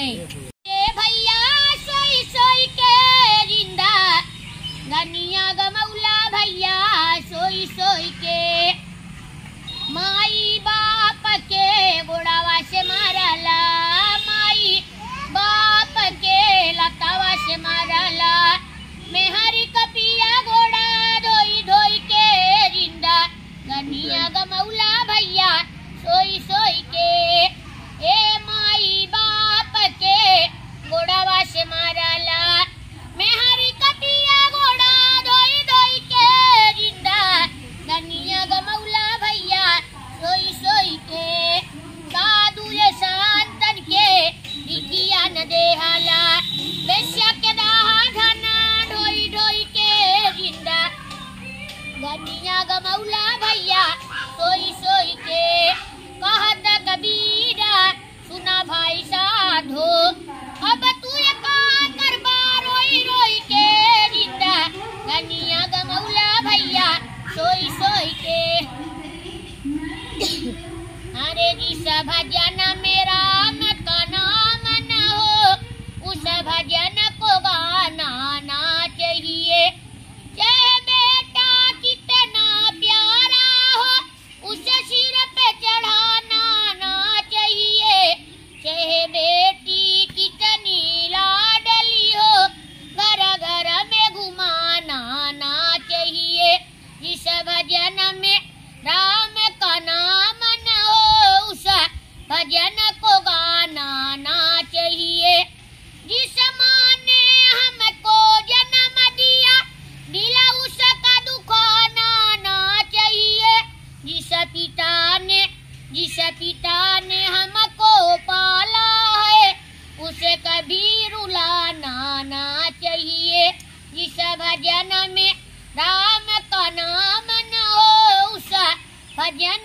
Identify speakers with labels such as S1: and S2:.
S1: ये भैया सोई सोई के जिंदा गनिया गमौला भैया सोई सोई के माई बाप के गोड़ावा से मारला माई बाप के लतावा से मारला मेहरी कपिया गोड़ा धोई धोई के जिंदा गनिया गमौला भैया सोई सोई के ए माई बाप के गोड़ावा से मारला मेहरी कपिया गोड़ा धोई धोई के जिंदा गनिया गमौला भैया सोई सोई के साधु ये शांतन के दिखिया न देहाला बेश्या के दाहा धना ढोई ढोई के जिंदा गनिया गमौला भैया सोई सोई के कहत कबीरा सुना भाई साधो अब तू ये का करबा रोई रोई के जिंदा गनिया गमौला भैया सोई सोई के अरे जिस भजन में राम का नाम न हो उस भजन को गाना ना चाहिए चाहे बेटा कितना प्यारा हो उसे सिर पे चढ़ाना ना चाहिए चाहे बेटी कितनी लाडली हो घर घर में घुमाना ना चाहिए जिस भजन में राम का नाम न हो उस भजन को गाना ना चाहिए जिस माँ ने हमको जन्म दिया दिला उसका दुखाना ना चाहिए जिस पिता ने हमको पाला है उसे कभी रुलाना ना चाहिए जिस भजन में राम का नाम न हो उस भजन